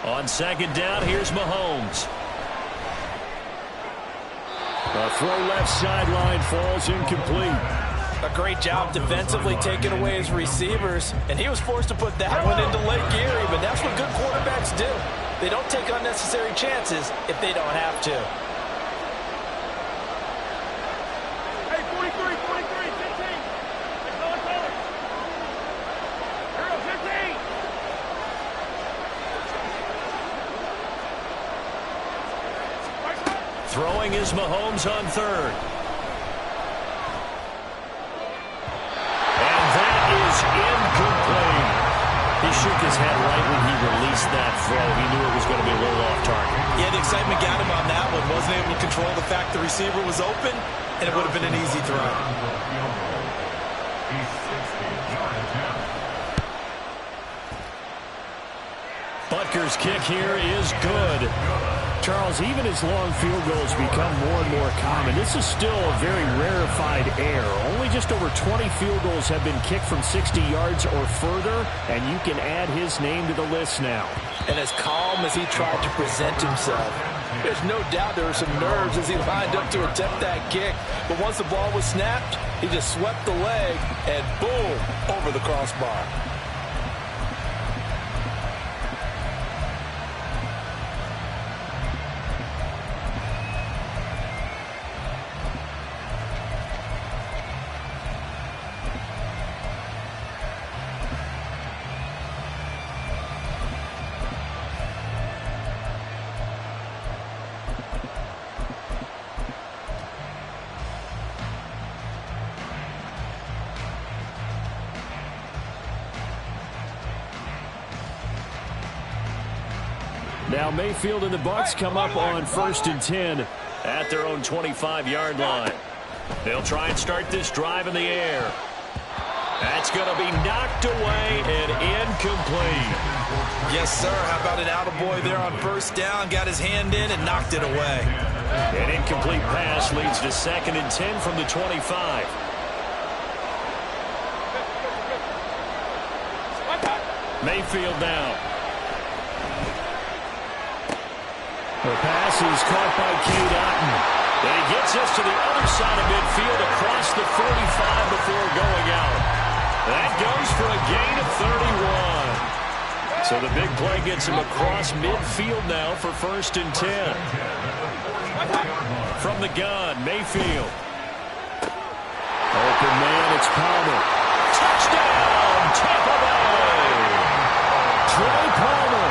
On second down, here's Mahomes. A throw left sideline falls incomplete. A great job defensively taking away his receivers, and he was forced to put that one into Lake Erie, but that's what good quarterbacks do. They don't take unnecessary chances if they don't have to. Hey, 43, 15. Let's go, colors. Here, 15. Throwing is Mahomes on third. And that is incomplete. He shook his head right when he released that throw. He knew it was going to be a little off target. Yeah, the excitement got him on that one. Wasn't able to control the fact the receiver was open, and it would have been an easy throw. Butker's kick here is good. Charles, even as long field goals become more and more common, this is still a very rarefied air. Only just over 20 field goals have been kicked from 60 yards or further, and you can add his name to the list now. And as calm as he tried to present himself, there's no doubt there were some nerves as he lined up to attempt that kick. But once the ball was snapped, he just swept the leg and boom, over the crossbar. Now Mayfield and the Bucs come up on 1st and 10 at their own 25-yard line. They'll try and start this drive in the air. That's going to be knocked away and incomplete. Yes, sir. How about an attaboy there on first down? Got his hand in and knocked it away. An incomplete pass leads to 2nd and 10 from the 25. Mayfield now. The pass is caught by Cade Otton. And he gets us to the other side of midfield across the 45 before going out. That goes for a gain of 31. So the big play gets him across midfield now for 1st and 10. From the gun, Mayfield. Open man, it's Palmer. Touchdown, Tampa Bay! Trey Palmer,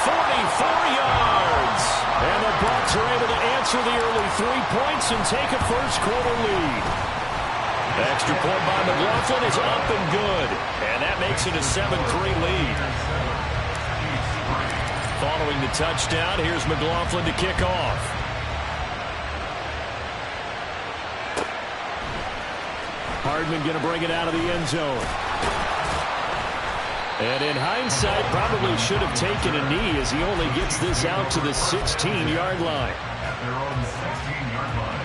44 yards. And the Bucs are able to answer the early 3 points and take a first-quarter lead. The extra point by McLaughlin is up and good. And that makes it a 7-3 lead. Following the touchdown, here's McLaughlin to kick off. Hardman going to bring it out of the end zone. And in hindsight, probably should have taken a knee as he only gets this out to the 16-yard line. At their own 16-yard line.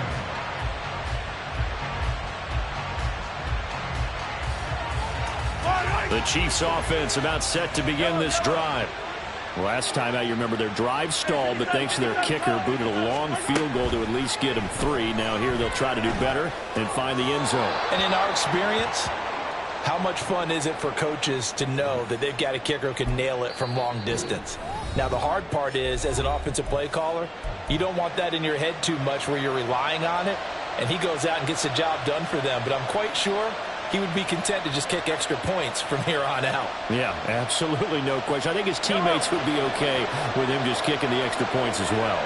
The Chiefs offense about set to begin this drive. Last time out, you remember their drive stalled, but thanks to their kicker, booted a long field goal to at least get them 3. Now here they'll try to do better and find the end zone. And in our experience, how much fun is it for coaches to know that they've got a kicker who can nail it from long distance? Now, the hard part is, as an offensive play caller, you don't want that in your head too much where you're relying on it, and he goes out and gets the job done for them. But I'm quite sure he would be content to just kick extra points from here on out. Yeah, absolutely no question. I think his teammates would be okay with him just kicking the extra points as well.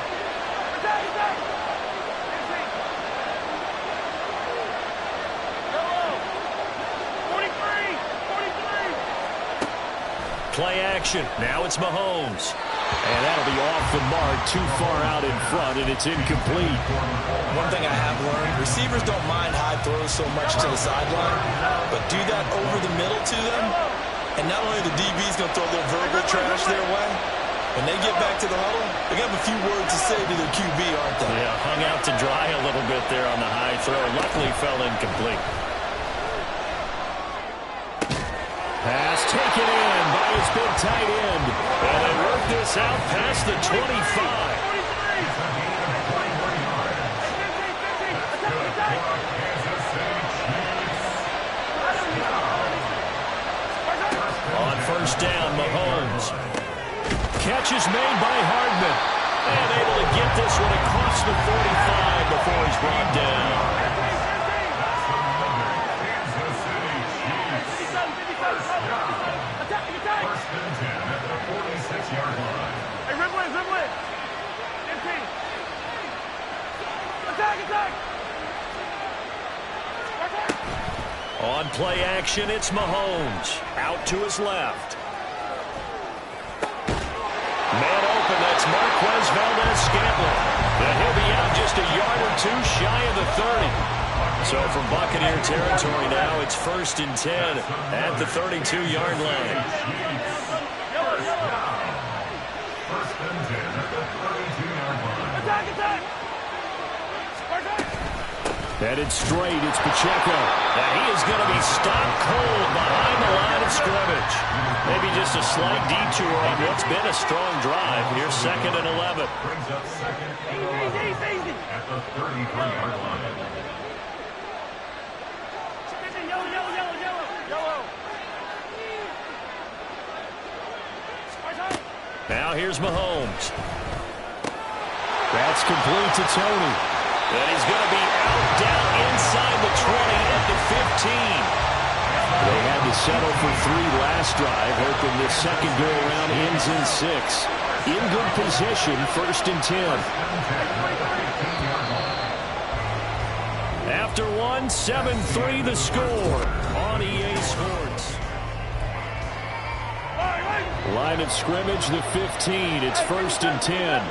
Play action. Now it's Mahomes. And that'll be off the mark, too far out in front, and it's incomplete. One thing I have learned, receivers don't mind high throws so much to the sideline, but do that over the middle to them, and not only the DB's going to throw a little verbal trash their way, when they get back to the huddle, they have a few words to say to their QB, aren't they? Yeah, hung out to dry a little bit there on the high throw. Luckily fell incomplete. Pass taken in by his big tight end. And they work this out past the 25. On first down, Mahomes. Catch is made by Hardman. And able to get this one across the 45 before he's brought down. On play action, it's Mahomes. Out to his left. Man open, that's Marquez Valdez-Scantling. And he'll be out just a yard or two shy of the 30. So from Buccaneer territory now, it's 1st and 10 at the 32-yard line. Headed straight, it's Pacheco. And he is going to be stopped cold behind the line of scrimmage. Maybe just a slight detour on what's been a strong drive. Here's 2nd and 11. Brings up 2nd and 11 at the 33-yard line. Now here's Mahomes. That's complete to Tony. And he's going to be out down inside the 20 at the 15. They had to settle for 3 last drive, hoping this second go-around ends in 6. In good position, 1st and 10. After 1, 7-3 the score on EA Sports. Line of scrimmage, the 15. It's 1st and 10.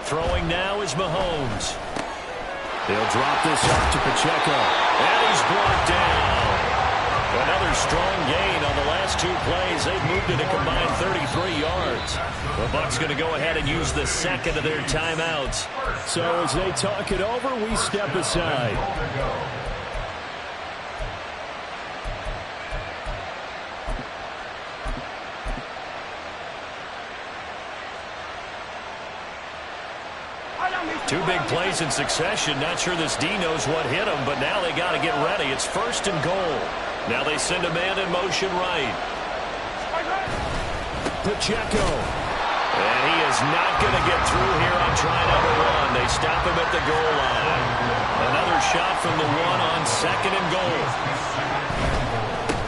Throwing now is Mahomes. He'll drop this off to Pacheco. And he's brought down. Another strong gain on the last 2 plays. They've moved it a combined 33 yards. The Bucs going to go ahead and use the second of their timeouts. So as they talk it over, we step aside. Two big plays in succession. Not sure this D knows what hit him, but now they got to get ready. It's 1st and goal. Now they send a man in motion right. Pacheco. And he is not going to get through here on try number 1. They stop him at the goal line. Another shot from the 1 on 2nd and goal.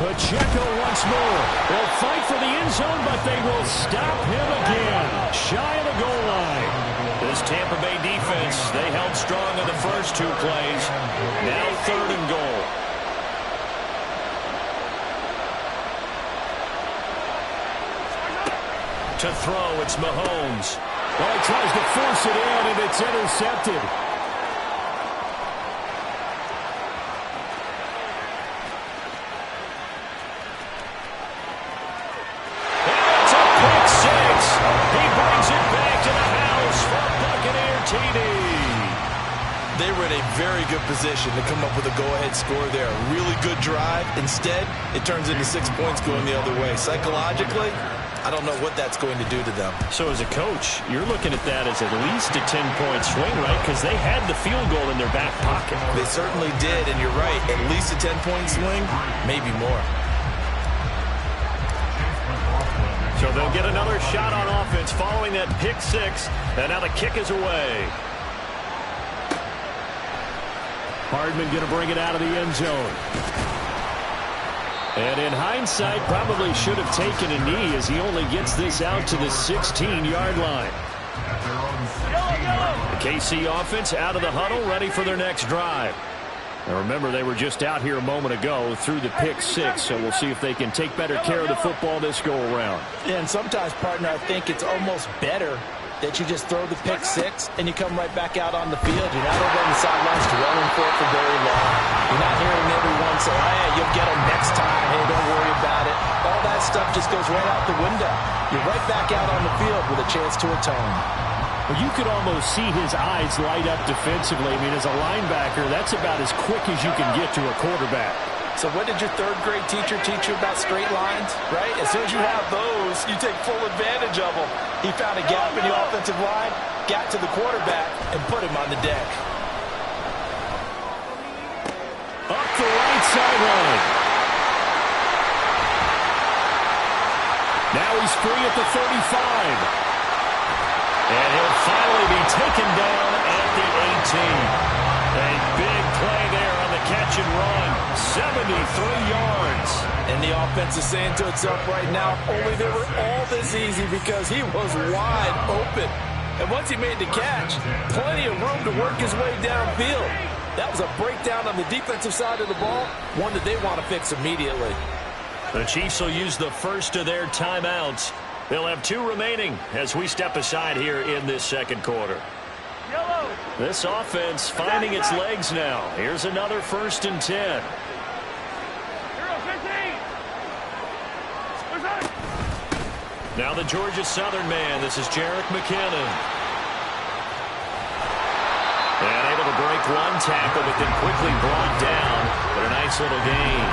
Pacheco once more. They'll fight for the end zone, but they will stop him again. Shy of the goal line. This Tampa Bay defense, they held strong in the first 2 plays. Now 3rd and goal. To throw, it's Mahomes. Well, he tries to force it in, and it's intercepted. And it's a pick 6. He brings it back to the house for Buccaneer TD. They were in a very good position to come up with a go-ahead score there. A really good drive. Instead, it turns into 6 points going the other way. Psychologically, I don't know what that's going to do to them. So as a coach, you're looking at that as at least a 10-point swing, right? Because they had the field goal in their back pocket. They certainly did, and you're right. At least a 10-point swing, maybe more. So they'll get another shot on offense following that pick 6, and now the kick is away. Hardman going to bring it out of the end zone. And in hindsight, probably should have taken a knee as he only gets this out to the 16-yard line. The KC offense out of the huddle, ready for their next drive. Now remember, they were just out here a moment ago through the pick 6, so we'll see if they can take better care of the football this go-around. Yeah, and sometimes, partner, I think it's almost better that you just throw the pick 6 and you come right back out on the field. You're not over on the sidelines dwelling for it for very long. You're not hearing everyone say, hey, you'll get them next time. Hey, don't worry about it. All that stuff just goes right out the window. you're right back out on the field with a chance to atone. Well, you could almost see his eyes light up defensively. I mean, as a linebacker, that's about as quick as you can get to a quarterback. So what did your third-grade teacher teach you about straight lines, right? As soon as you have those, you take full advantage of them. He found a gap in the offensive line, got to the quarterback, and put him on the deck. Up the right sideline. Now he's free at the 35. And he'll finally be taken down at the 18. A big play there on the catch and run. 73 yards. And the offense is saying to itself right now, only they were all this easy because he was wide open. And once he made the catch, plenty of room to work his way downfield. That was a breakdown on the defensive side of the ball, one that they want to fix immediately. The Chiefs will use the first of their timeouts. They'll have 2 remaining as we step aside here in this second quarter. Yellow. This offense finding its legs now. Here's another 1st and 10. Hero 15. Where's that? Now the Georgia Southern man. This is Jerick McKinnon. And able to break one tackle, but then quickly brought down. But a nice little gain.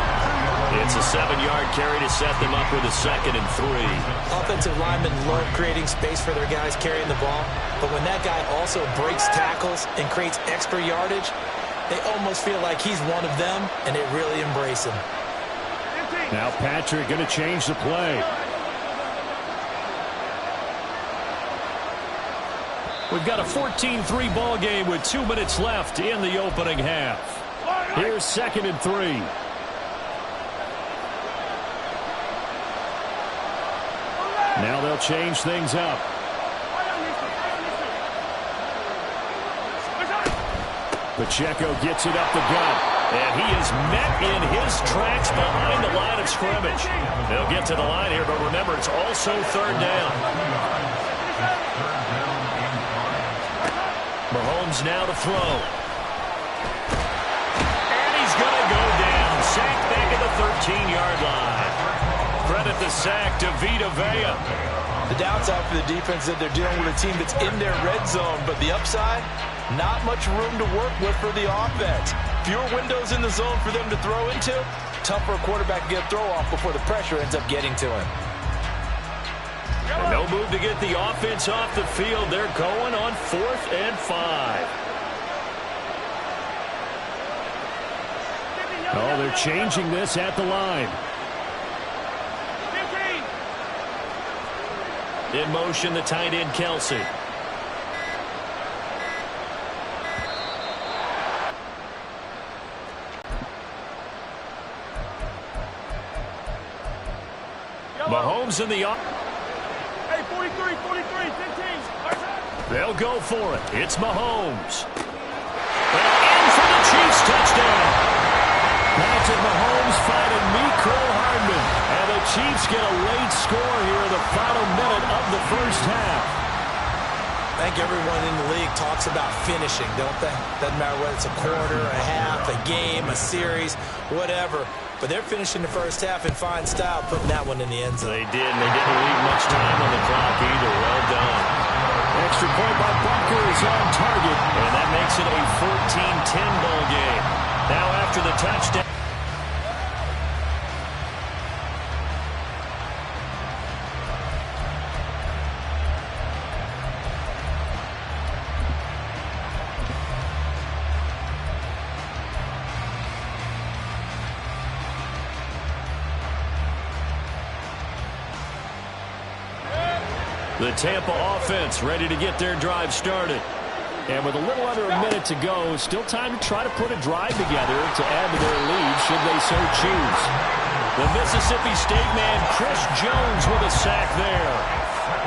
It's a 7-yard carry to set them up with a 2nd and 3. Offensive linemen love creating space for their guys carrying the ball. But when that guy also breaks tackles and creates extra yardage, they almost feel like he's one of them, and they really embrace him. 15. Now Patrick going to change the play. We've got a 14-3 ball game with 2 minutes left in the opening half. Here's 2nd and 3. Now they'll change things up. Pacheco gets it up the gut. And he is met in his tracks behind the line of scrimmage. They'll get to the line here, but remember, it's also 3rd down. Mahomes now to throw. And he's going to go down. Sacked back at the 13-yard line. Credit the sack to Vita Vea. The downside for the defense is that they're dealing with a team that's in their red zone, but the upside, not much room to work with for the offense. Fewer windows in the zone for them to throw into. Tough for a quarterback to get a throw off before the pressure ends up getting to him. And no move to get the offense off the field. They're going on 4th and 5. Oh, they're changing this at the line. In motion, the tight end, Kelsey. Mahomes in the... Hey, 43, 15. They'll go for it. It's Mahomes. And in for the Chiefs touchdown. Patrick Mahomes finding Mecole Hardman. And the Chiefs get a late score here in the final minute of the first half. I think everyone in the league talks about finishing, don't they? Doesn't matter whether it's a quarter, a half, a game, a series, whatever. But they're finishing the first half in fine style, putting that one in the end zone. They did, and they didn't leave much time on the clock either. Well done. Extra point by Bunker is on target, and that makes it a 14-10 ball game. Now after the touchdown. The Tampa offense ready to get their drive started. And with a little under a minute to go, still time to try to put a drive together to add to their lead should they so choose. The Mississippi State man, Chris Jones, with a sack there.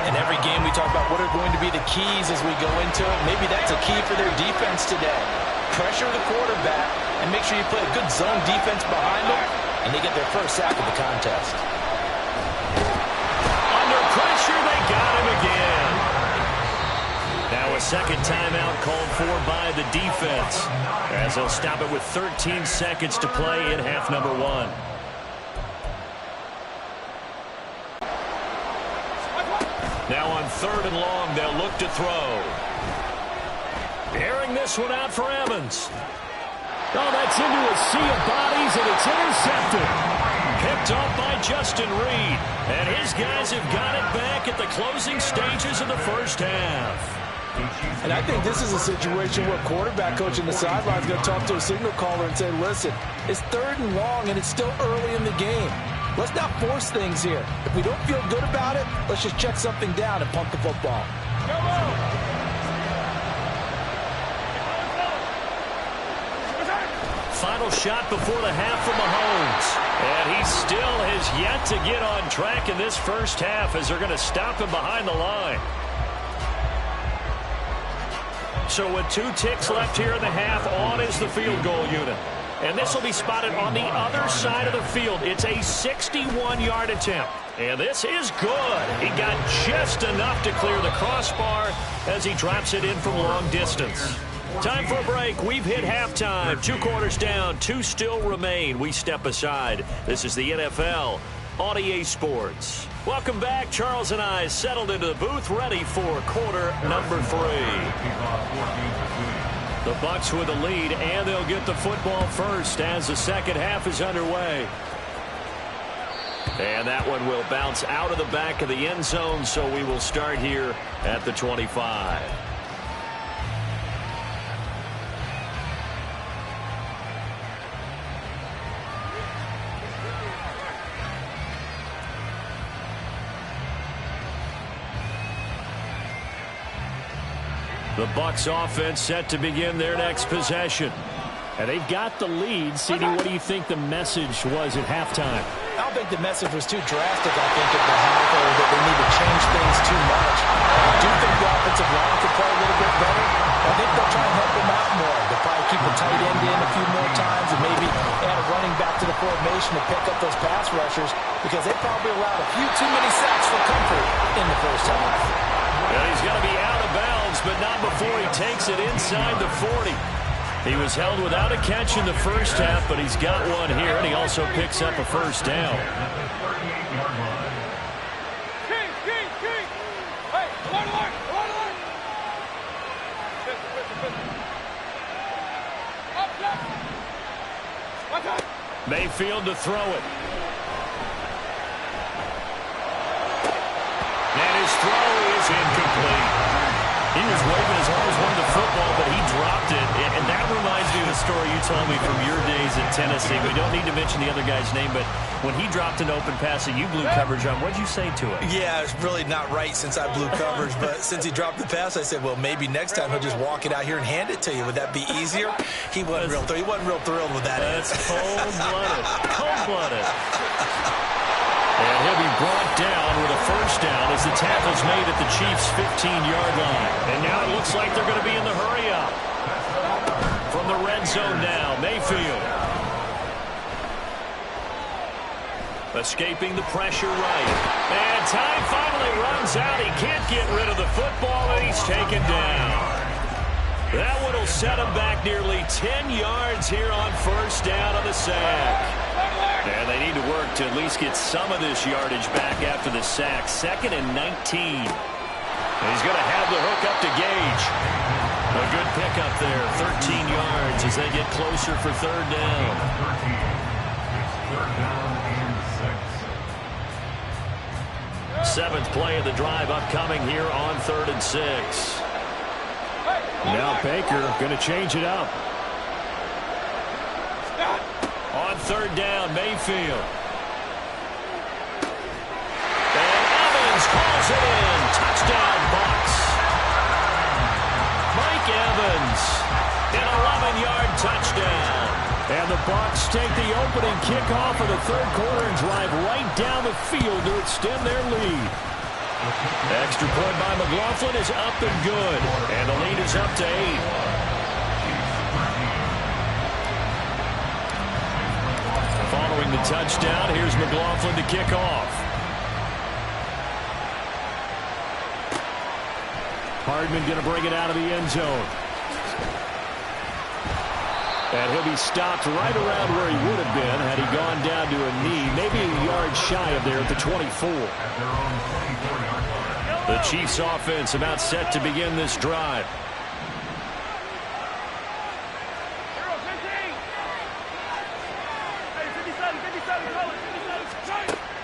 In every game we talk about what are going to be the keys as we go into it. Maybe that's a key for their defense today. Pressure the quarterback and make sure you play a good zone defense behind them, and they get their first sack of the contest. Pressure, they got him again. Now a second timeout called for by the defense as they'll stop it with 13 seconds to play in half number 1. Now on 3rd and long, they'll look to throw. Airing this one out for Evans. Oh, that's into a sea of bodies, and it's intercepted. Picked off by Justin Reed. And his guys have got it back at the closing stages of the first half. And I think this is a situation where quarterback coach in the sideline is going to talk to a signal caller and say, listen, it's 3rd and long, and it's still early in the game. Let's not force things here. If we don't feel good about it, let's just check something down and punt the football. Final shot before the half from Mahomes. And he still has yet to get on track in this first half as they're going to stop him behind the line. So with 2 ticks left here in the half, on is the field goal unit. And this will be spotted on the other side of the field. It's a 61-yard attempt. And this is good. He got just enough to clear the crossbar as he drops it in from long distance. Time for a break. We've hit halftime. 2 quarters down, 2 still remain. We step aside. This is the NFL on EA Sports. Welcome back. Charles and I settled into the booth, ready for quarter number 3. The Bucs with the lead, and they'll get the football first as the second half is underway. And that one will bounce out of the back of the end zone, so we will start here at the 25. The Bucs offense set to begin their next possession. And they've got the lead. CD, what do you think the message was at halftime? I don't think the message was too drastic, I think, at the half, or that they need to change things too much. I do think the offensive line could play a little bit better. I think they'll try and help them out more. They'll probably keep the tight end in a few more times and maybe add a running back to the formation to pick up those pass rushers, because they probably allowed a few too many sacks for comfort in the first half. Well, he's going to be out of bounds, but not before he takes it inside the 40. He was held without a catch in the first half, but he's got one here, and he also picks up a first down. Mayfield to throw it. And his throw is incomplete. He was waving his arms, wanted the football, but he dropped it. And that reminds me of the story you told me from your days in Tennessee. We don't need to mention the other guy's name, but when he dropped an open pass and you blew coverage on, what did you say to it? Yeah, it's really not right since I blew coverage, but since he dropped the pass, I said, well, maybe next time he'll just walk it out here and hand it to you. Would that be easier? He wasn't real thrilled with that. That's cold-blooded. Cold-blooded. And he'll be brought down with a first down as the tackle's made at the Chiefs' 15-yard line. And now it looks like they're going to be in the hurry-up. From the red zone now, Mayfield. Escaping the pressure right. And time finally runs out. He can't get rid of the football, and he's taken down. That one will set him back nearly 10 yards here on first down on the sack. And they need to work to at least get some of this yardage back after the sack. 2nd and 19. And he's going to have the hook up to Gage. A good pickup there. 13 yards as they get closer for 3rd down. Seventh play of the drive upcoming here on 3rd and 6. Now Baker going to change it up. On 3rd down, Mayfield. And Evans calls it in. Touchdown, Bucs. Mike Evans, an 11-yard touchdown. And the Bucs take the opening kickoff of the 3rd quarter and drive right down the field to extend their lead. Extra point by McLaughlin is up and good. And the lead is up to 8. Following the touchdown, here's McLaughlin to kick off. Hardman going to bring it out of the end zone. And he'll be stopped right around where he would have been had he gone down to a knee, maybe a yard shy of there at the 24. The Chiefs offense about set to begin this drive.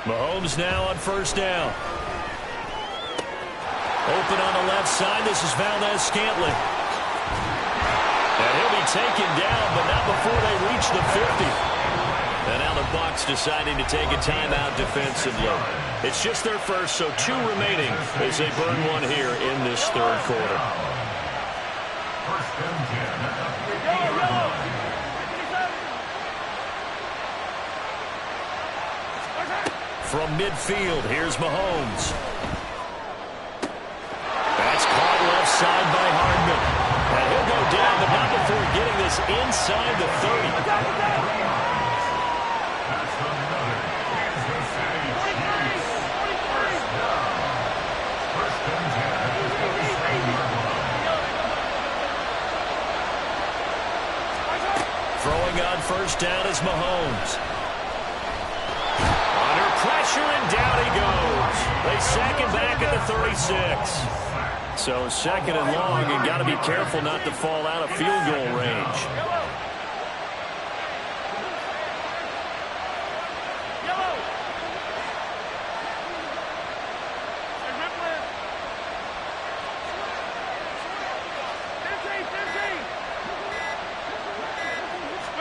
Mahomes now on first down. Open on the left side. This is Valdez-Scantling. And he'll be taken down, but not before they reach the 50. And now the Bucs deciding to take a timeout defensively. It's just their first, so 2 remaining as they burn one here in this third quarter. First and 10 at the 50-yard line. From midfield, here's Mahomes. That's caught left side by Hardman. And he'll go down, but not before getting this inside the 30. That's another Kansas City Chiefs. First down. First and 10 at the 37-yard line. Throwing on first down is Mahomes. Under pressure, and down he goes. They sack him back at the 36. So second and long, and got to be careful not to fall out of field goal range.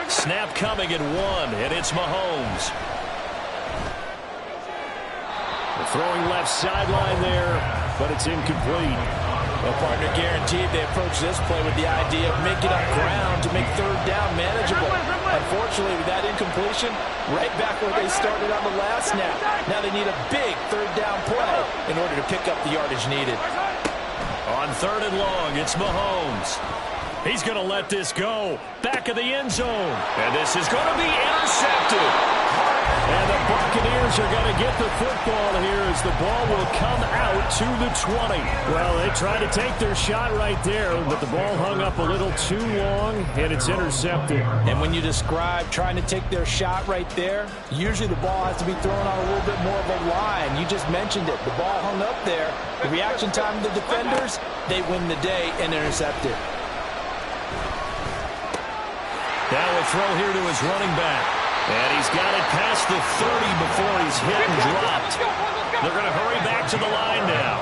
Snap coming at 1, and it's Mahomes. Throwing left sideline there, but it's incomplete. Well, partner, guaranteed they approach this play with the idea of making up ground to make third down manageable. Unfortunately, with that incompletion, right back where they started on the last snap. Now they need a big third down play in order to pick up the yardage needed. On third and long, it's Mahomes. He's going to let this go. Back of the end zone. And this is going to be intercepted. And the Buccaneers are going to get the football here as the ball will come out to the 20. Well, they tried to take their shot right there, but the ball hung up a little too long, and it's intercepted. And when you describe trying to take their shot right there, usually the ball has to be thrown on a little bit more of a line. You just mentioned it. The ball hung up there. The reaction time of the defenders, they win the day and intercept it. Now a throw here to his running back. And he's got it past the 30 before he's hit and dropped. They're going to hurry back to the line now.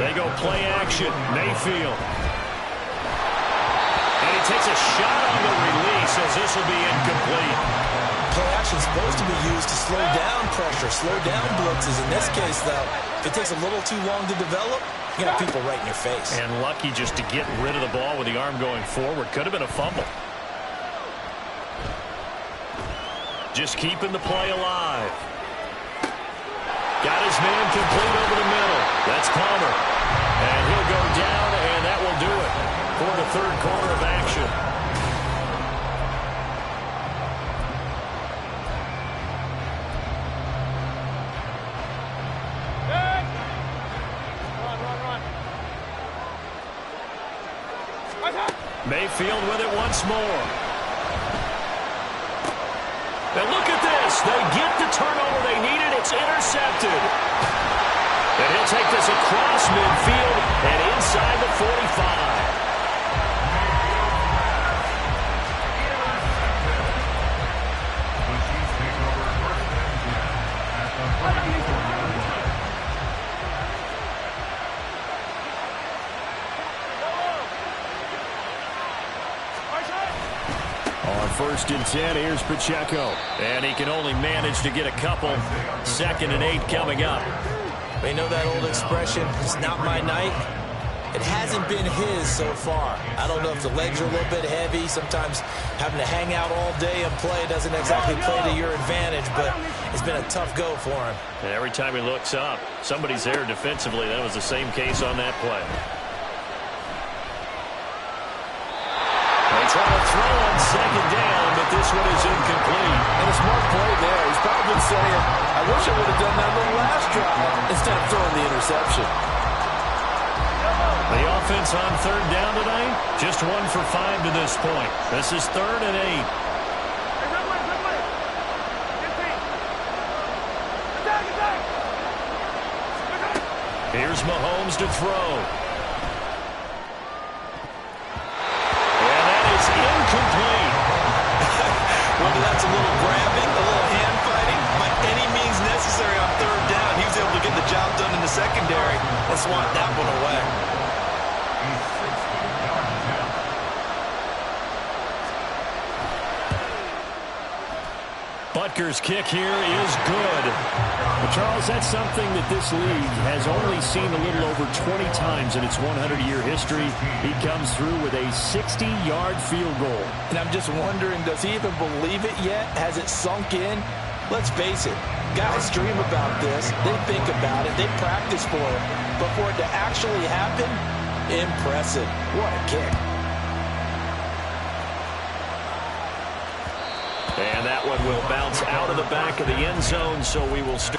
They go play action. Mayfield. And he takes a shot on the release as this will be incomplete. Play action is supposed to be used to slow down pressure, slow down blitzes. In this case, though, if it takes a little too long to develop, you got people right in your face. And lucky just to get rid of the ball with the arm going forward. Could have been a fumble. Just keeping the play alive. Got his man complete over the middle. That's Palmer. And he'll go down, and that will do it for the third quarter of action. Mayfield with it once more. And look at this. They get the turnover they needed. It's intercepted. And he'll take this across midfield and inside the 45. First and 10, here's Pacheco. And he can only manage to get a couple. Second and 8 coming up. They know that old expression, it's not my night. It hasn't been his so far. I don't know if the legs are a little bit heavy. Sometimes having to hang out all day and play doesn't exactly play to your advantage, but it's been a tough go for him. And every time he looks up, somebody's there defensively. That was the same case on that play. They try to throw on second down, but this one is incomplete. And a smart play there. He's probably been saying, I wish I would have done that on the last drive instead of throwing the interception. The offense on third down tonight, just 1 for 5 to this point. This is third and 8. Here's Mahomes to throw. And that is incomplete. Whether that's a little grabbing, a little hand fighting, by any means necessary on third down, he was able to get the job done in the secondary and swat that one away. A 60-yard attempt. Butker's kick here is good. Well, Charles, that's something that this league has only seen a little over 20 times in its 100-year history. He comes through with a 60-yard field goal. And I'm just wondering, does he even believe it yet? Has it sunk in? Let's face it, guys dream about this. They think about it. They practice for it. But for it to actually happen, impressive. What a kick. And that one will bounce out of the back of the end zone, so we will start.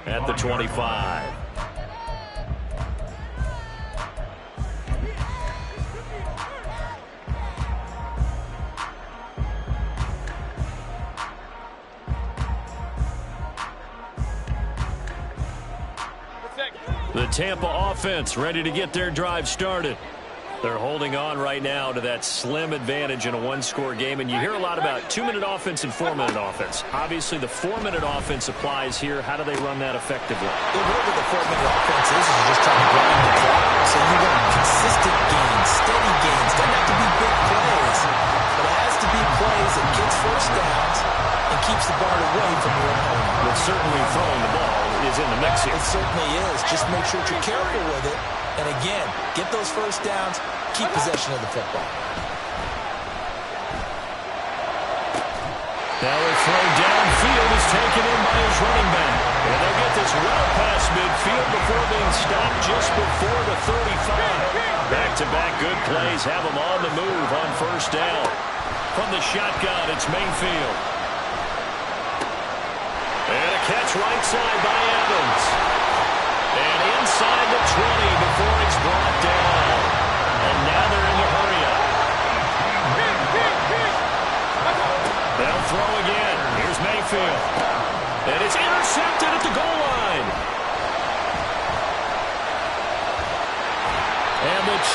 At the 25. The Tampa offense ready to get their drive started. They're holding on right now to that slim advantage in a one-score game, and you hear a lot about 2-minute offense and 4-minute offense. Obviously, the 4-minute offense applies here. How do they run that effectively? The word with the 4-minute offense is you're just trying to grind the clock. So you want consistent gains, steady gains. Doesn't have to be big plays, but it has to be plays that gets first downs and keeps the ball away from your opponent. Well, certainly throwing the ball is in the mix here. It certainly is. Just make sure that you're careful with it. And again, get those first downs, keep possession of the football. Now a throw downfield is taken in by his running back. And they'll get this well past midfield before being stopped just before the 35. Back-to-back good plays have them on the move on first down. From the shotgun, it's Mayfield. And a catch right side by Evans. And inside the 20 before he's brought down. And now they're in the hurry-up.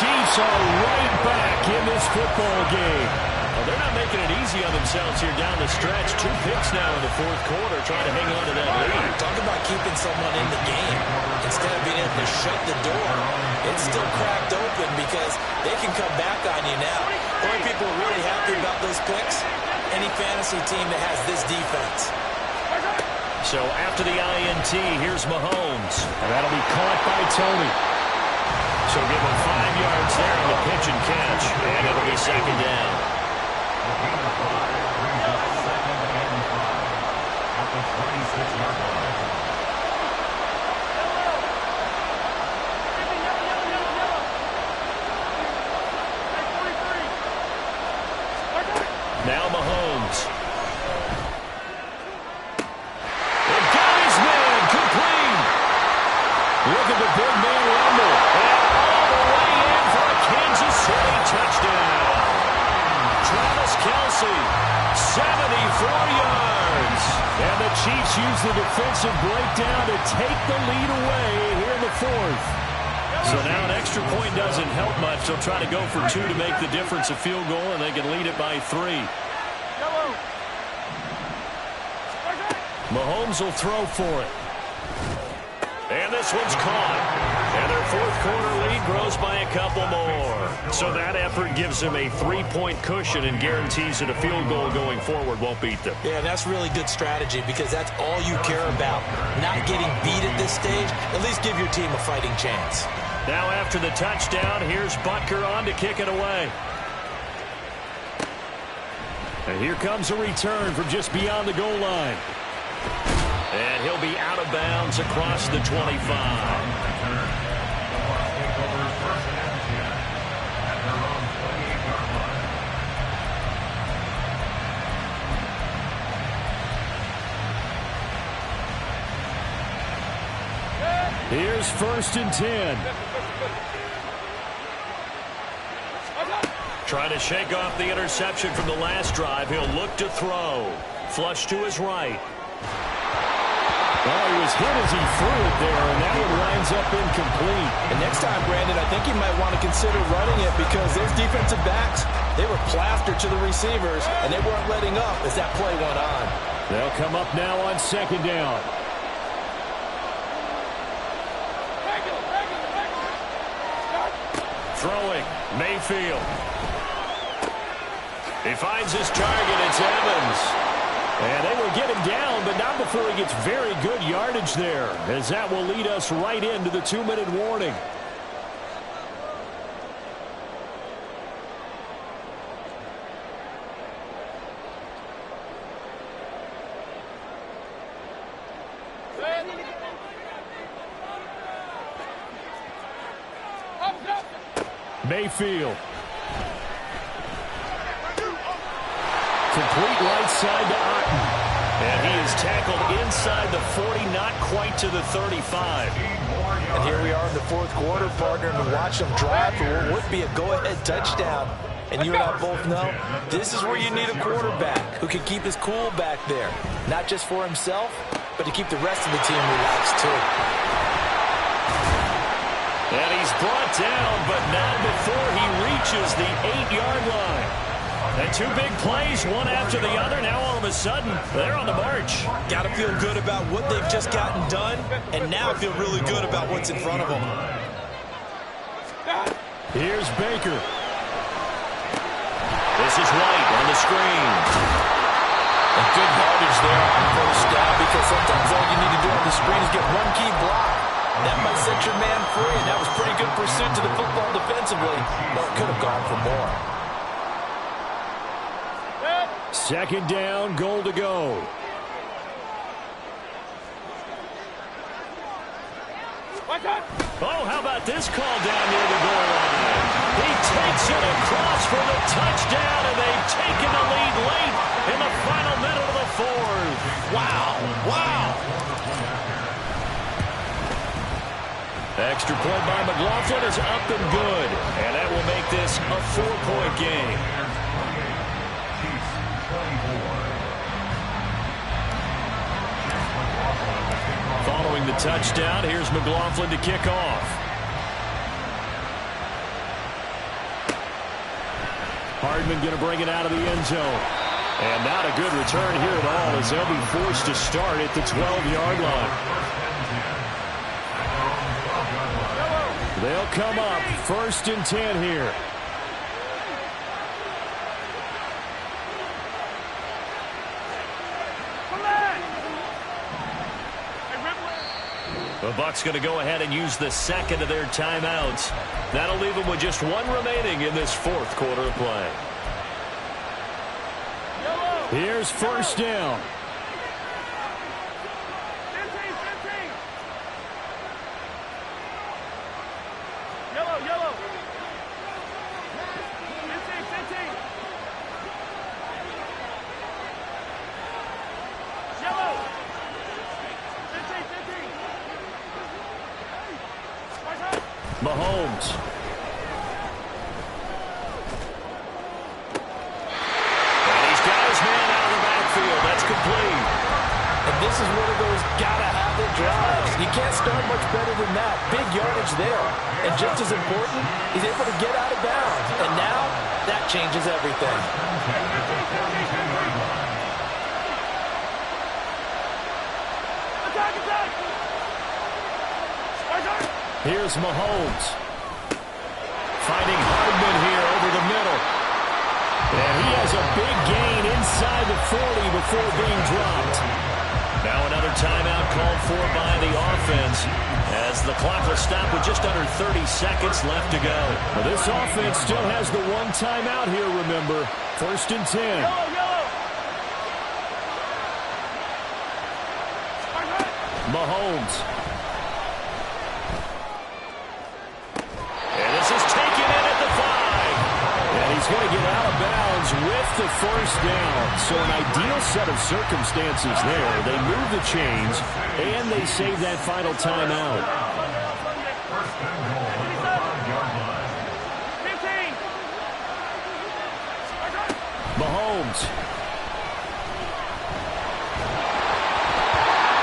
Chiefs are right back in this football game. Well, they're not making it easy on themselves here down the stretch. 2 picks now in the fourth quarter, trying to hang on to that lead. Talk about keeping someone in the game. Instead of being able to shut the door, it's still cracked open because they can come back on you now. The only people who are really happy about those picks, any fantasy team that has this defense. So after the INT, here's Mahomes. And that'll be caught by Tony. So give him 5 yards there on the pitch and catch. And it'll be second down. At the 26-yard line. Now Mahomes. And got his man complete. Look at the big man rumble. And all the way in for a Kansas City touchdown. Travis Kelce, 74 yards. And the Chiefs use the defensive breakdown to take the lead away here in the fourth. So now an extra point doesn't help much. They'll try to go for 2 to make the difference a field goal, and they can lead it by 3. Mahomes will throw for it. And this one's caught. And their fourth quarter lead grows by a couple more. So that effort gives them a 3-point cushion and guarantees that a field goal going forward won't beat them. Yeah, that's really good strategy because that's all you care about. Not getting beat at this stage. At least give your team a fighting chance. Now after the touchdown, here's Butker on to kick it away. And here comes a return from just beyond the goal line. And he'll be out of bounds across the 25. Here's 1st and 10. Trying to shake off the interception from the last drive. He'll look to throw. Flush to his right. Well, he was hit as he threw it there, and that one winds up incomplete. And next time, Brandon, I think you might want to consider running it because those defensive backs, they were plastered to the receivers, and they weren't letting up as that play went on. They'll come up now on 2nd down. Throwing, Mayfield. He finds his target, it's Evans. And they will get him down, but not before he gets very good yardage there, as that will lead us right into the 2-minute warning. Mayfield. Complete right side to Otten. And he is tackled inside the 40, not quite to the 35. And here we are in the fourth quarter, partner, and we watch them drive for what would be a go-ahead touchdown. And you and I both know this is where you need a quarterback who can keep his cool back there. Not just for himself, but to keep the rest of the team relaxed too. And he's brought down, but not before he reaches the 8-yard line. And 2 big plays, one after the other. Now all of a sudden, they're on the march. Got to feel good about what they've just gotten done, and now feel really good about what's in front of them. Here's Baker. This is White on the screen. And good yardage there on first down because sometimes all you need to do on the screen is get one key block. That might set your man free, and that was pretty good pursuit to the football defensively, but could have gone for more. 2nd down, goal to go. Oh, how about this call down near the goal line? He takes it across for the touchdown, and they've taken the lead late in the final minute of the fourth. Wow, wow. Extra point by McLaughlin is up and good, and that will make this a 4-point game. Following the touchdown, here's McLaughlin to kick off. Hardman going to bring it out of the end zone. And not a good return here at all as they'll be forced to start at the 12-yard line. They'll come up 1st and 10 here. The Bucs going to go ahead and use the second of their timeouts. That'll leave them with just one remaining in this 4th quarter of play. Here's 1st down. 15. Yellow. 15. Yellow. 15. Mahomes. That's complete. And this is one of those gotta-have-it drives. You can't start much better than that. Big yardage there. And just as important, he's able to get out of bounds. And now, that changes everything. Here's Mahomes. Finding Hardman here over the middle. And he has a big gain inside the 40 before being dropped. Now another timeout called for by the offense as the clock will stop with just under 30 seconds left to go. Well, this offense still has the one timeout here, remember. 1st and 10. Mahomes. And this is taken in at the 5. And he's going to get out of bounds with the 1st down. So an ideal set of circumstances there. They move the chains, and they save that final timeout. 15. Mahomes.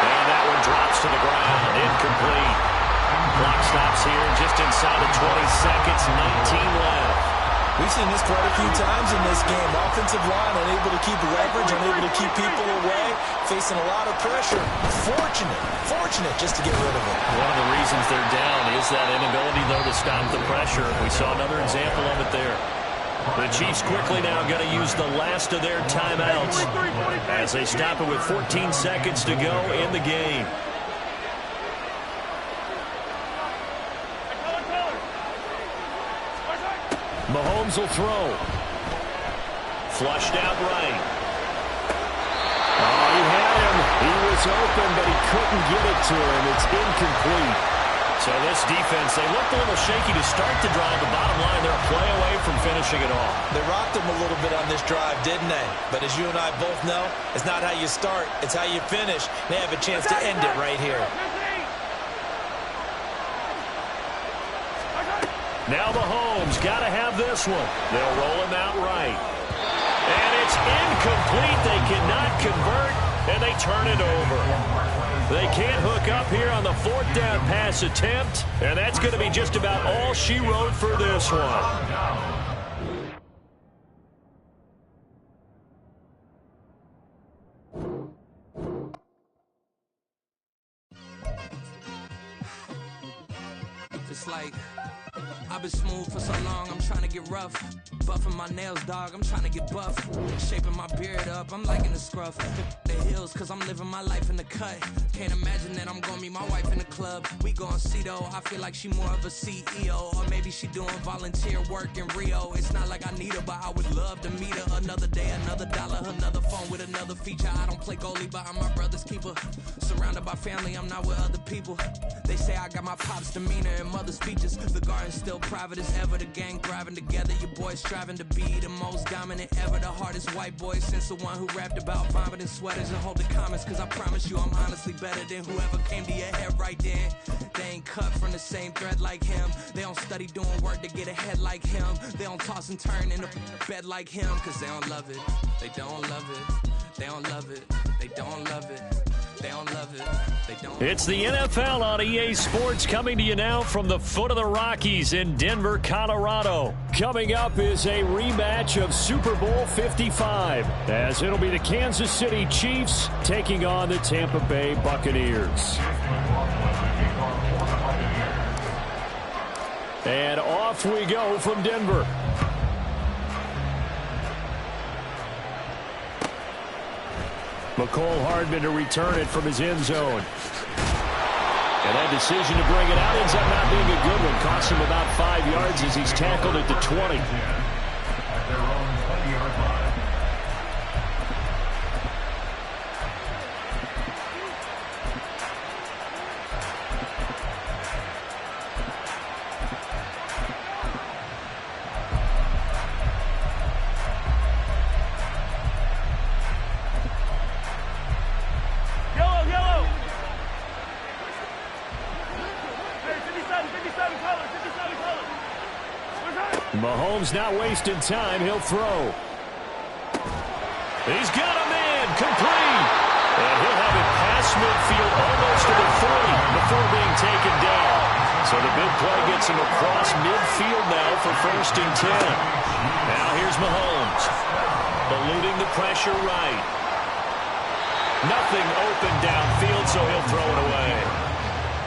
And that one drops to the ground. Incomplete. Clock stops here just inside of 20 seconds. 19 left. We've seen this quite a few times in this game. Offensive line unable to keep leverage, unable to keep people away, facing a lot of pressure. Fortunate just to get rid of it. One of the reasons they're down is that inability, though, to stop the pressure. We saw another example of it there. The Chiefs quickly now going to use the last of their timeouts as they stop it with 14 seconds to go in the game. Mahomes will throw. Flushed out right. Oh, he had him. He was open, but he couldn't get it to him. It's incomplete. So this defense, they looked a little shaky to start the drive. The bottom line, they're a play away from finishing it off. They rocked them a little bit on this drive, didn't they? But as you and I both know, it's not how you start, it's how you finish. They have a chance to end it right here. Now Mahomes got to have this one. They'll roll him out right. And it's incomplete. They cannot convert, and they turn it over. They can't hook up here on the 4th down pass attempt, and that's going to be just about all she wrote for this one. It's like I've been smooth for so long, I'm trying to get rough. Buffing my nails, dog, I'm trying to get buff. Shaping my beard up, I'm liking the scruff. The hills, cause I'm living my life in the cut. Can't imagine that I'm gonna meet my wife in the club. We gon' see though, I feel like she more of a CEO. Or maybe she doing volunteer work in Rio. It's not like I need her, but I would love to meet her. Another day, another dollar, another phone with another feature. I don't play goalie, but I'm my brother's keeper. Surrounded by family, I'm not with other people. They say I got my pop's demeanor and mother's features. The garden's still private as ever. The gang thriving together. Your boys striving to be the most dominant ever. The hardest white boy since the one who rapped about vomiting sweaters and hold the comments. Cause I promise you I'm honestly better than whoever came to your head right then. They ain't cut from the same thread like him. They don't study doing work to get ahead like him. They don't toss and turn in the bed like him. Cause they don't love it. They don't love it. They don't love it. They don't love it. They don't love it. They don't. It's the NFL on EA Sports, coming to you now from the foot of the Rockies in Denver, Colorado. Coming up is a rematch of Super Bowl 55, as it'll be the Kansas City Chiefs taking on the Tampa Bay Buccaneers. And off we go from Denver. McCole Hardman to return it from his end zone. And that decision to bring it out ends up not being a good one. Costs him about 5 yards as he's tackled at the 20. At their own 20-yard line. Mahomes not wasting time. He'll throw. He's got a man complete. And he'll have it past midfield almost to the 40 before being taken down. So the big play gets him across midfield now for 1st and 10. Now here's Mahomes. Eluding the pressure right. Nothing open downfield, so he'll throw it away.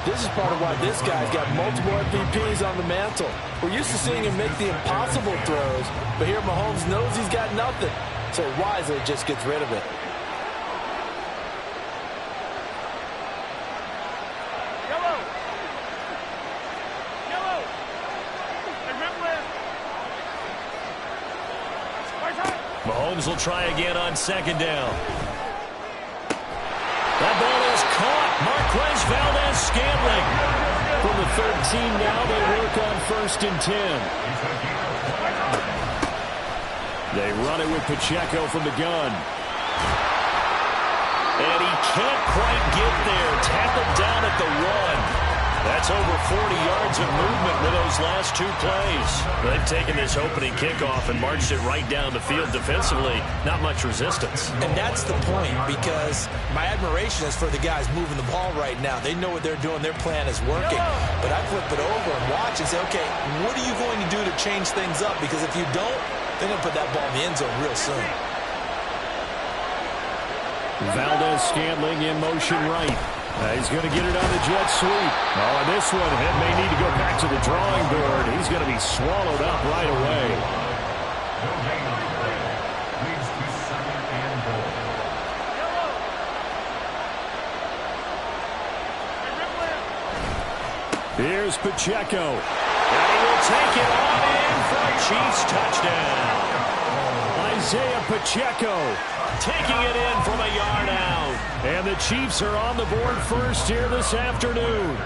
This is part of why this guy's got multiple MVPs on the mantle. We're used to seeing him make the impossible throws, but here Mahomes knows he's got nothing, so wisely just gets rid of it. Mahomes will try again on 2nd down. That ball is caught. Marquez Valdes-Scantling. From the 13 now, they work on 1st and 10. They run it with Pacheco from the gun. And he can't quite get there. Tackled down at the 1. That's over 40 yards of movement with those last 2 plays. They've taken this opening kickoff and marched it right down the field defensively. Not much resistance. And that's the point, because my admiration is for the guys moving the ball right now. They know what they're doing. Their plan is working. But I flip it over and watch and say, okay, what are you going to do to change things up? Because if you don't, they're going to put that ball in the end zone real soon. Valdes-Scantling in motion right. He's going to get it on the jet sweep. Oh, and this one, it may need to go back to the drawing board. He's going to be swallowed up right away. Leads to 2nd and goal. Here's Pacheco. And he will take it on in for a Chiefs touchdown. Isaiah Pacheco taking it in from a yard out. And the Chiefs are on the board first here this afternoon.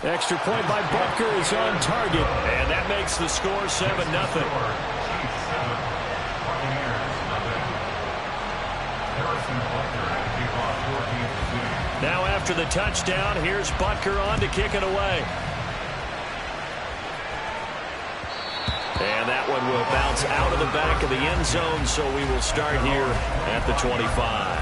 Extra point by Butker is on target. And that makes the score 7-0. Now after the touchdown, here's Butker on to kick it away. And that one will bounce out of the back of the end zone, so we will start here at the 25.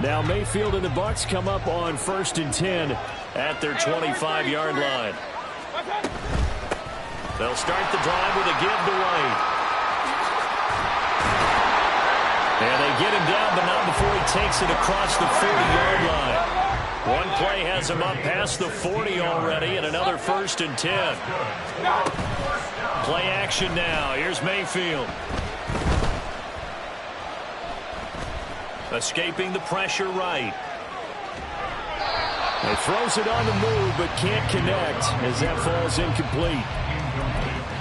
Now Mayfield and the Bucs come up on 1st and 10 at their 25-yard line. They'll start the drive with a give to White. And they get him down, but not before he takes it across the 40-yard line. One play has him up past the 40 already, and another 1st and 10. Play action now. Here's Mayfield. Escaping the pressure right. He throws it on the move, but can't connect as that falls incomplete.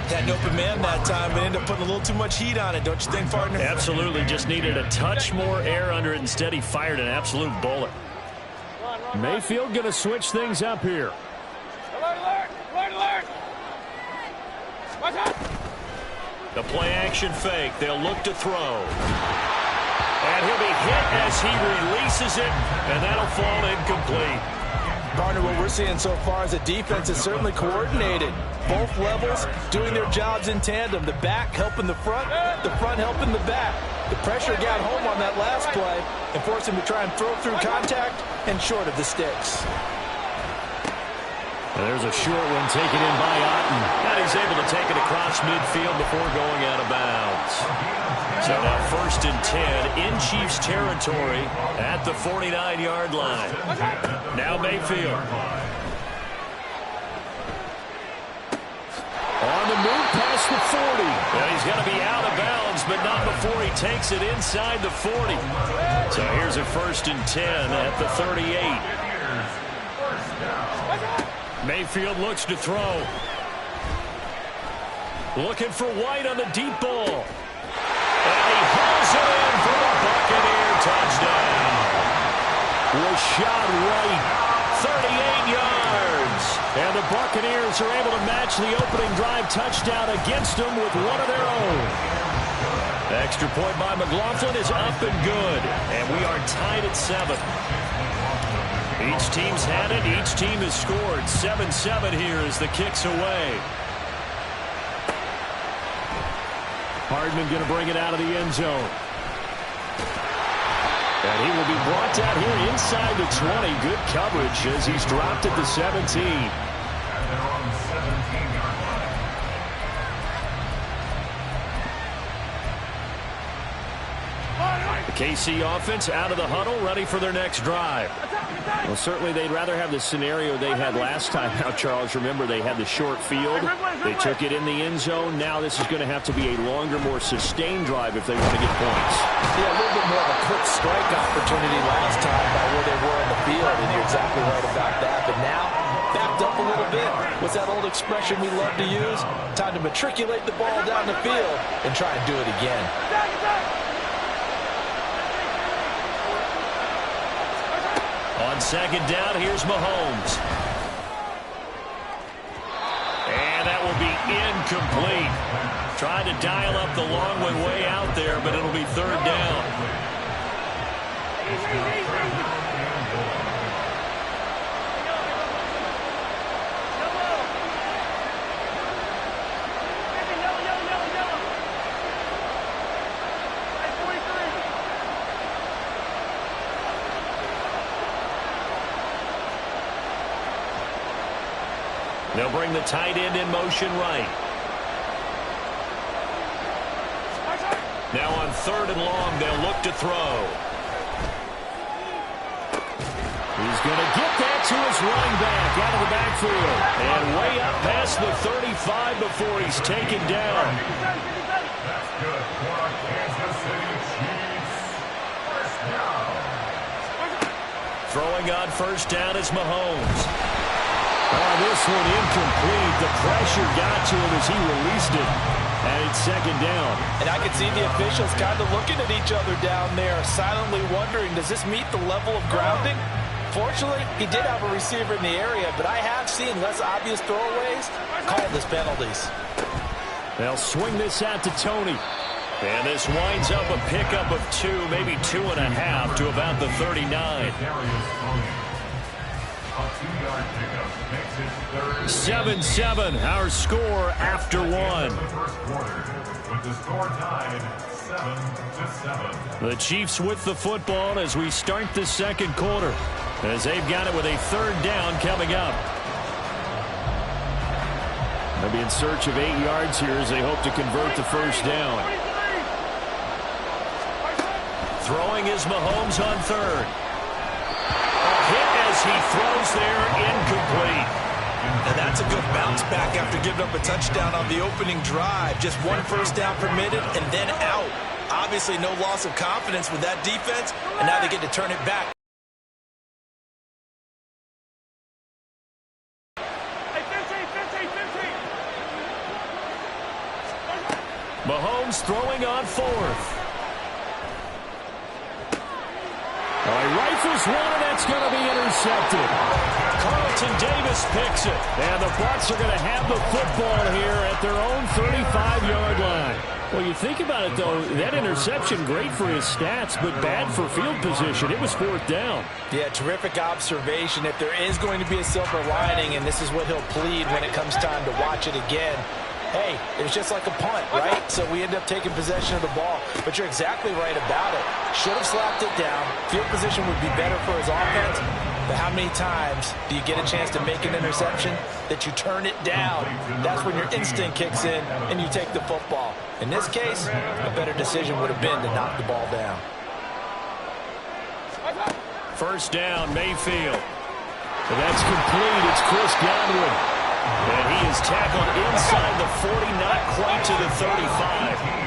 Had an open man that time, but ended up putting a little too much heat on it, don't you think, partner? Absolutely. Just needed a touch more air under it. Instead, he fired an absolute bullet. Mayfield going to switch things up here. The play action fake. They'll look to throw. And he'll be hit as he releases it, and that'll fall incomplete. Partner, what we're seeing so far is the defense is certainly coordinated. Both levels doing their jobs in tandem. The back helping the front helping the back. The pressure got home on that last play and forced him to try and throw through contact and short of the sticks. There's a short one taken in by Otten. And he's able to take it across midfield before going out of bounds. So now 1st and 10 in Chiefs territory at the 49-yard line. Now Mayfield. On the move past the 40. Well, he's going to be out of bounds, but not before he takes it inside the 40. So here's a 1st and 10 at the 38. Mayfield looks to throw. Looking for White on the deep ball. And he hauls it in for the Buccaneer touchdown. Rashad White, 38 yards. and the Buccaneers are able to match the opening drive touchdown against them with one of their own. Extra point by McLaughlin is up and good, and we are tied at 7. Each team's had it. Each team has scored. 7-7 here as the kick's away. Hardman going to bring it out of the end zone. And he will be brought down here inside the 20. Good coverage as he's dropped at the 17. KC offense out of the huddle, ready for their next drive. Well, certainly they'd rather have the scenario they had last time out, Charles. Remember, they had the short field. They took it in the end zone. Now this is going to have to be a longer, more sustained drive if they want to get points. Yeah, a little bit more of a quick strike opportunity last time by where they were in the field, and you're exactly right about that. But now, backed up a little bit. What's that old expression we love to use? Time to matriculate the ball down the field and try and do it again. On second down, here's Mahomes. And that will be incomplete. Tried to dial up the long one way out there, but it'll be third down. They'll bring the tight end in motion right. Now on third and long, they'll look to throw. He's going to get that to his running back out of the backfield. And way up past the 35 before he's taken down. That's good for Kansas City Chiefs. First down. Throwing on first down is Mahomes. Oh, this one incomplete. The pressure got to him as he released it. And it's second down. And I can see the officials kind of looking at each other down there, silently wondering, does this meet the level of grounding? Fortunately, he did have a receiver in the area, but I have seen less obvious throwaways called as penalties. They'll swing this out to Tony. And this winds up a pickup of 2, maybe 2.5 to about the 39. 7-7, our score after 1. The Chiefs with the football as we start the second quarter, as they've got it with a third down coming up. They'll be in search of 8 yards here as they hope to convert the first down. Throwing is Mahomes on third. Hit as he throws there, incomplete. And that's a good bounce back after giving up a touchdown on the opening drive. Just one first down permitted and then out. Obviously no loss of confidence with that defense, and now they get to turn it back. Mahomes throwing on fourth. He rifles one, and that's going to be intercepted. Carlton Davis picks it. And the Bucs are going to have the football here at their own 35-yard line. Well, you think about it, though, that interception, great for his stats, but bad for field position. It was fourth down. Yeah, terrific observation. If there is going to be a silver lining, and this is what he'll plead when it comes time to watch it again, hey, it was just like a punt, right? So we end up taking possession of the ball. But you're exactly right about it. Should have slapped it down. Field position would be better for his offense. But how many times do you get a chance to make an interception that you turn it down? That's when your instinct kicks in and you take the football. In this case, a better decision would have been to knock the ball down. First down, Mayfield. And that's complete. It's Chris Godwin. And he is tackled inside the 40, not quite to the 35.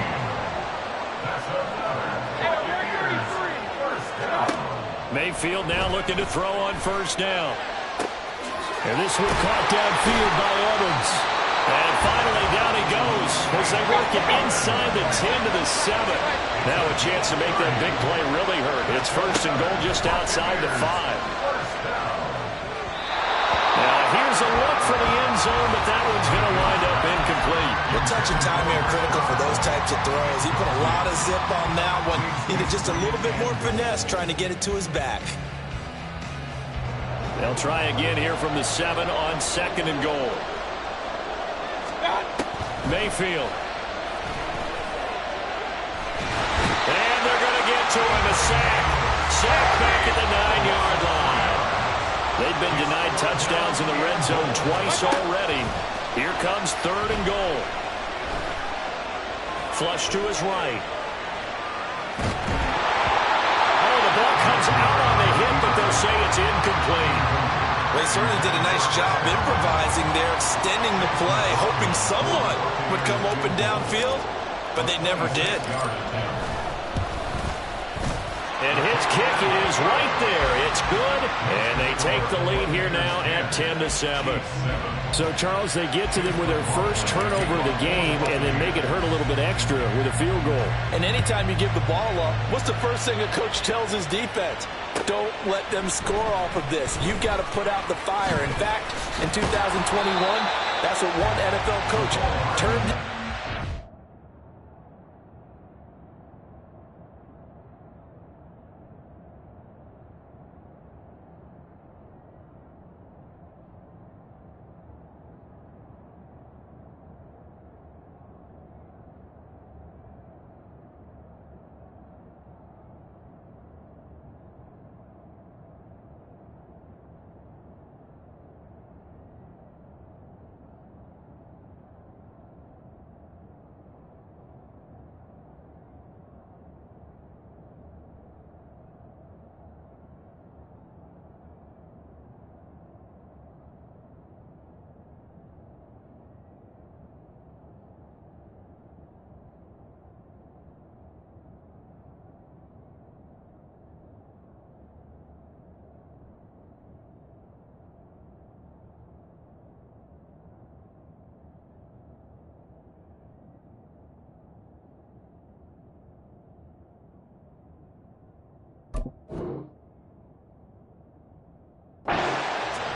Mayfield now looking to throw on first down. And this one caught downfield by Evans. And finally down he goes as they work it inside the 10 to the 7. Now a chance to make that big play really hurt. It's first and goal just outside the 5. Now here's a look for the end zone, but that one's going to wind up incomplete. The touch and timing are critical for those types of throws. He put a lot of zip on that one. Needed just a little bit more finesse trying to get it to his back. They'll try again here from the 7 on second and goal. Mayfield. And they're going to get to him. A sack. Sack back at the 9-yard line. They've been denied touchdowns in the red zone twice already. Here comes third and goal. Flush to his right. Oh, the ball comes out on the hit, but they'll say it's incomplete. They certainly did a nice job improvising there, extending the play, hoping someone would come open downfield, but they never did. And his kick is right there. It's good, and they take the lead here now at 10 to 7. So, Charles, they get to them with their first turnover of the game and then make it hurt a little bit extra with a field goal. And anytime you give the ball up, what's the first thing a coach tells his defense? Don't let them score off of this. You've got to put out the fire. In fact, in 2021, that's what one NFL coach turned.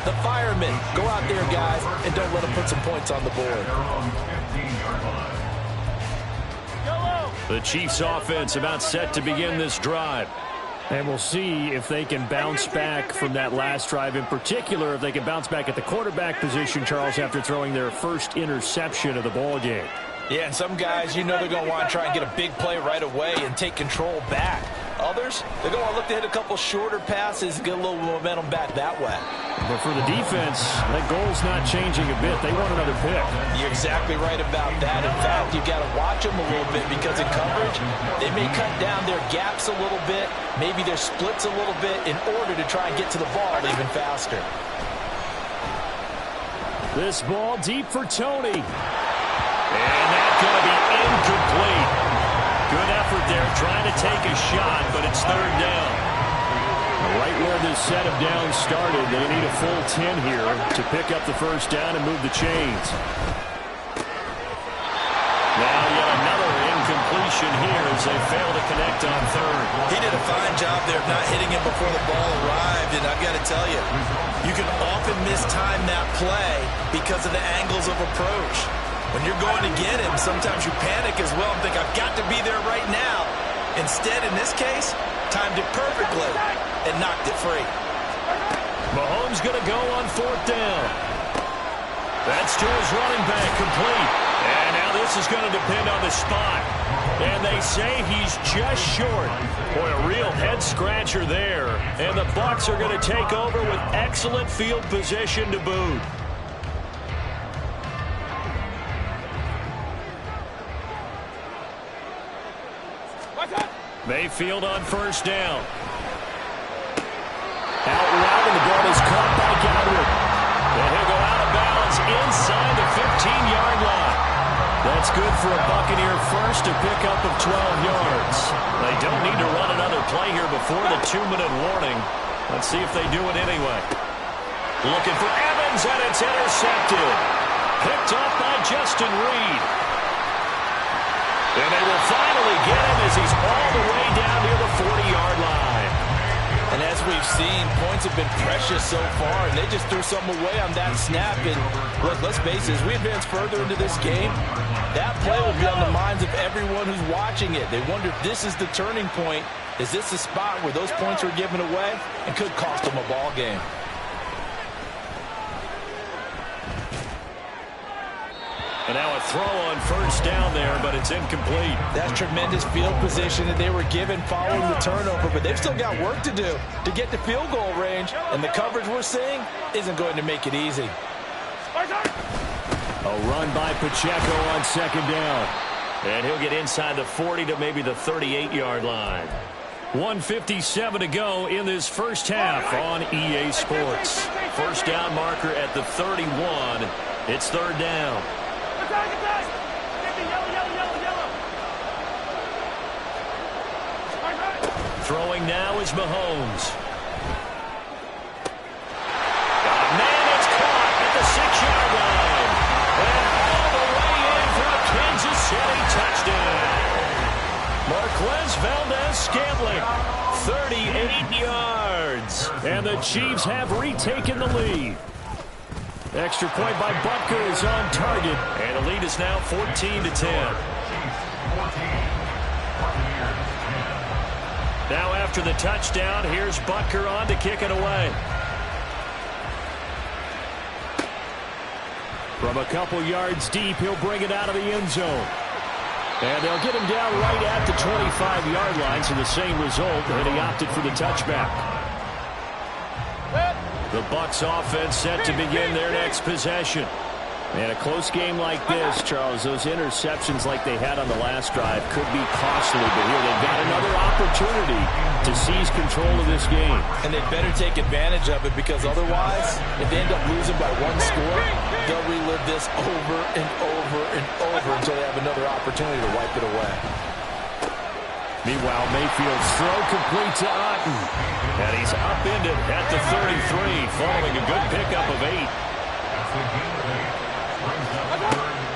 The firemen, go out there, guys, and don't let them put some points on the board. The Chiefs offense about set to begin this drive. And we'll see if they can bounce back from that last drive. In particular, if they can bounce back at the quarterback position, Charles, after throwing their first interception of the ball game. Yeah, and some guys, you know they're going to want to try and get a big play right away and take control back. Others, they're going to look to hit a couple shorter passes, get a little momentum back that way. But for the defense, that goal's not changing a bit. They want another pick. You're exactly right about that. In fact, you've got to watch them a little bit because in coverage, they may cut down their gaps a little bit, maybe their splits a little bit in order to try and get to the ball even faster. This ball deep for Tony. And that's going to be incomplete. Good effort there trying to take a shot, but it's third down. Right where this set of downs started, they need a full 10 here to pick up the first down and move the chains. Now yet another completion here as they fail to connect on third. He did a fine job there of not hitting it before the ball arrived, and I've got to tell you, you can often mistime that play because of the angles of approach. When you're going to get him, sometimes you panic as well and think, I've got to be there right now. Instead, in this case, timed it perfectly and knocked it free. Mahomes going to go on fourth down. That's to his running back, complete. And now this is going to depend on the spot. And they say he's just short. Boy, a real head-scratcher there. And the Bucs are going to take over with excellent field position to boot. Mayfield on first down. Out route, and the ball is caught by Godwin. And he'll go out of bounds inside the 15-yard line. That's good for a Buccaneer first, a pickup of 12 yards. They don't need to run another play here before the 2-minute warning. Let's see if they do it anyway. Looking for Evans, and it's intercepted. Picked off by Justin Reed. And they will finally get him as he's all the way down near the 40-yard line. And as we've seen, points have been precious so far, and they just threw some away on that snap. And look, let's face it, as we advance further into this game, that play will be on the minds of everyone who's watching it. They wonder if this is the turning point. Is this the spot where those points were given away and could cost them a ball game? And now a throw on first down there, but it's incomplete. That's tremendous field position that they were given following the turnover, but they've still got work to do to get to field goal range, and the coverage we're seeing isn't going to make it easy. A run by Pacheco on second down. And he'll get inside the 40 to maybe the 38-yard line. 1:57 to go in this first half on EA Sports. First down marker at the 31. It's third down. Throwing now is Mahomes. Man, it's caught at the 6-yard line. And all the way in for a Kansas City touchdown. Marquez Valdez-Scantling, 38 yards. And the Chiefs have retaken the lead. Extra point by Butker is on target. And the lead is now 14-10. Now after the touchdown, here's Butker on to kick it away. From a couple yards deep, he'll bring it out of the end zone. And they'll get him down right at the 25-yard line, so the same result, and he opted for the touchback. The Bucs offense set to begin their next possession. And a close game like this, Charles, those interceptions like they had on the last drive could be costly, but here they've got another opportunity to seize control of this game. And they better take advantage of it, because otherwise, if they end up losing by one score, they'll relive this over and over and over until they have another opportunity to wipe it away. Meanwhile, Mayfield's throw complete to Otten. And he's upended at the 33, following a good pickup of 8.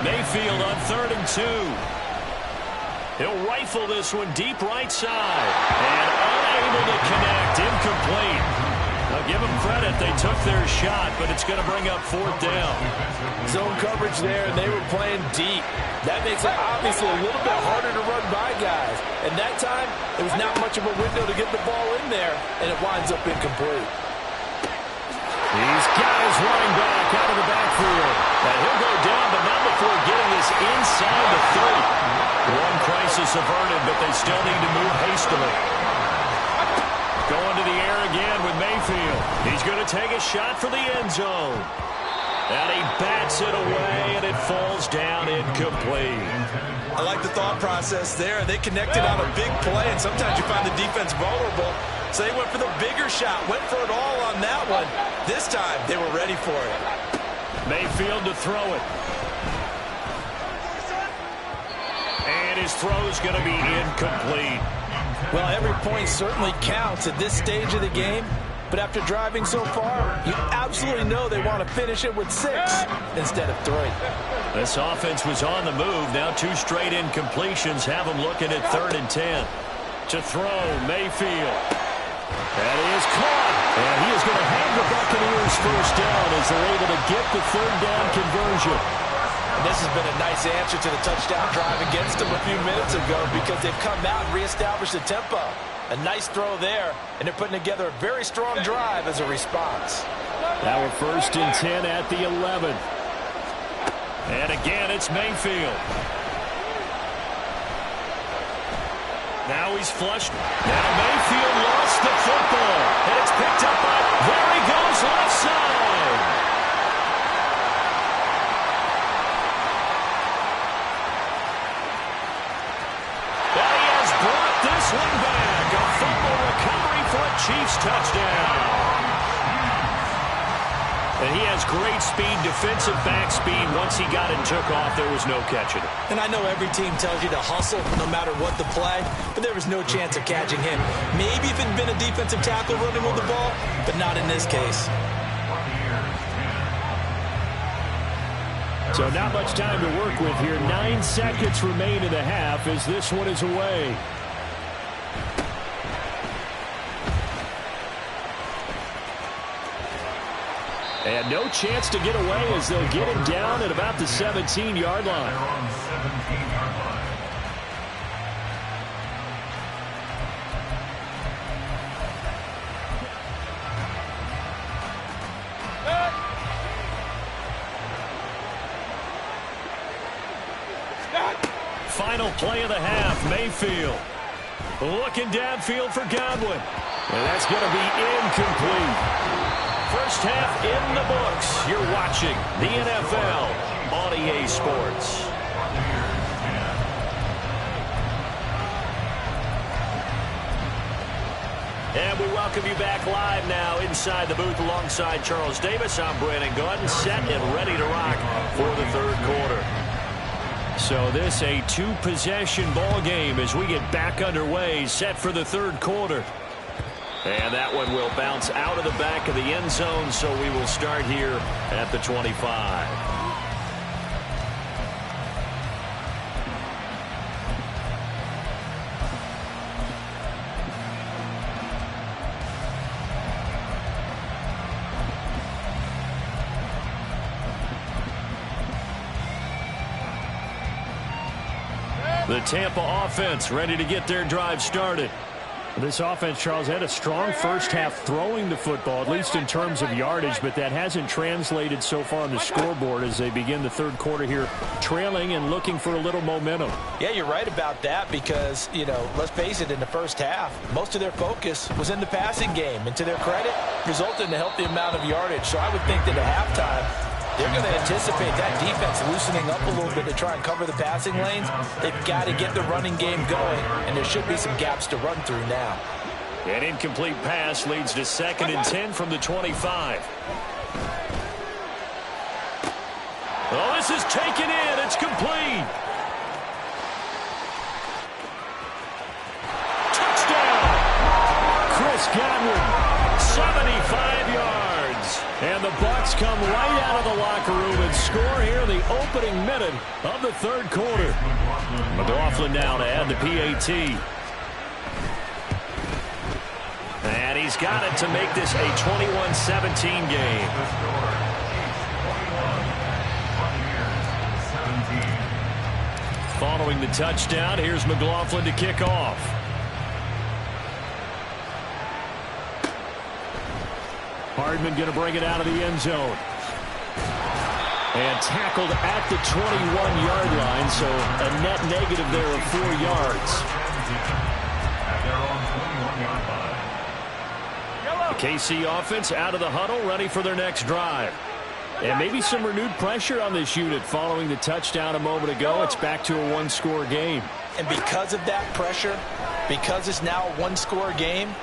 Mayfield on 3rd and 2. He'll rifle this one deep right side. And unable to connect. Incomplete. Now give them credit. They took their shot, but it's going to bring up 4th down. Zone coverage there, and they were playing deep. That makes it obviously a little bit harder to run by guys. And that time, it was not much of a window to get the ball in there, and it winds up incomplete. He's got his running back out of the backfield. And he'll go down, but not before getting this inside the 30. One crisis averted, but they still need to move hastily. Going to the air again with Mayfield. He's going to take a shot for the end zone. And he bats it away, and it falls down incomplete. I like the thought process there. They connected on a big play, and sometimes you find the defense vulnerable. So they went for the bigger shot, went for it all on that one. This time, they were ready for it. Mayfield to throw it. And his throw's going to be incomplete. Well, every point certainly counts at this stage of the game. But after driving so far, you absolutely know they want to finish it with 6 instead of 3. This offense was on the move. Now 2 straight incompletions have them looking at 3rd and 10. To throw, Mayfield. That is caught. And he is going to have the Buccaneers first down as they're able to get the 3rd down conversion. And this has been a nice answer to the touchdown drive against them a few minutes ago because they've come out and reestablished the tempo. A nice throw there, and they're putting together a very strong drive as a response. Now we're 1st and 10 at the 11. And again, it's Mayfield. Now he's flushed. Now Mayfield lost the football. And it's picked up by, there he goes, left side. And he has brought this one back. A fumble recovery for a Chiefs touchdown. And he has great speed, defensive back speed. Once he got it and took off, there was no catching it. And I know every team tells you to hustle no matter what the play, but there was no chance of catching him. Maybe if it had been a defensive tackle running with the ball, but not in this case. So not much time to work with here. 9 seconds remain in the half as this one is away. And no chance to get away as they'll get him down at about the 17-yard line. Final play of the half, Mayfield. Looking downfield for Godwin. And that's going to be incomplete. First half in the books. You're watching the NFL on EA Sports. And we welcome you back live now inside the booth alongside Charles Davis. I'm Brandon Gaudin, set and ready to rock for the 3rd quarter. So this a 2-possession ball game as we get back underway, set for the 3rd quarter. And that one will bounce out of the back of the end zone, so we will start here at the 25. The Tampa offense ready to get their drive started. This offense, Charles, had a strong first half throwing the football, at least in terms of yardage, but that hasn't translated so far on the scoreboard as they begin the 3rd quarter here, trailing and looking for a little momentum. Yeah, you're right about that because, let's face it, in the first half, most of their focus was in the passing game. And to their credit, resulted in a healthy amount of yardage. So I would think that at halftime, they're going to anticipate that defense loosening up a little bit to try and cover the passing lanes. They've got to get the running game going, and there should be some gaps to run through now. An incomplete pass leads to 2nd and 10 from the 25. Oh, this is taken in. It's complete. Touchdown. Chris Godwin, 75 yards. And the Bucs come right out of the locker room and score here in the opening minute of the 3rd quarter. McLaughlin now to add the PAT. And he's got it to make this a 21-17 game. Following the touchdown, here's McLaughlin to kick off. Hardman going to bring it out of the end zone. And tackled at the 21-yard line, so a net negative there of 4 yards. The KC offense out of the huddle, ready for their next drive. And maybe some renewed pressure on this unit following the touchdown a moment ago. It's back to a 1-score game. And because of that pressure, because it's now a 1-score game,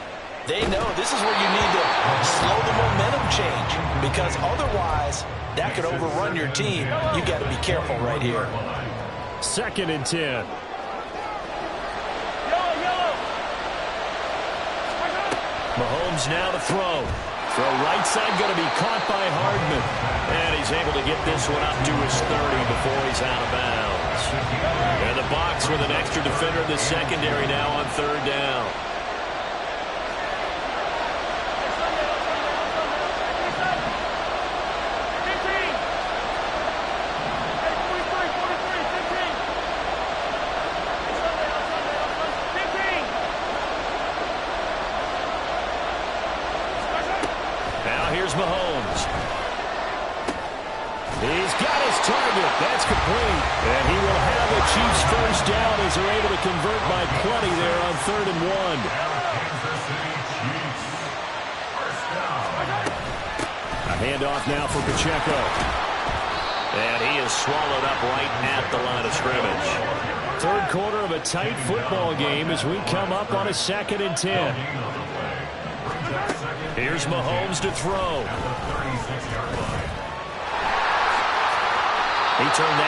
they know this is where you need to slow the momentum change, because otherwise that could overrun your team. You got to be careful right here. 2nd and 10. Mahomes now to throw. Throw right side going to be caught by Hardman. And he's able to get this one up to his 30 before he's out of bounds. And the box with an extra defender in the secondary now on third down. Here's Mahomes. He's got his target. That's complete. And he will have the Chiefs first down as they're able to convert by plenty there on 3rd and 1. A handoff now for Pacheco. And he is swallowed up right at the line of scrimmage. Third quarter of a tight football game as we come up on a 2nd and 10. Here's Mahomes to throw. He turned that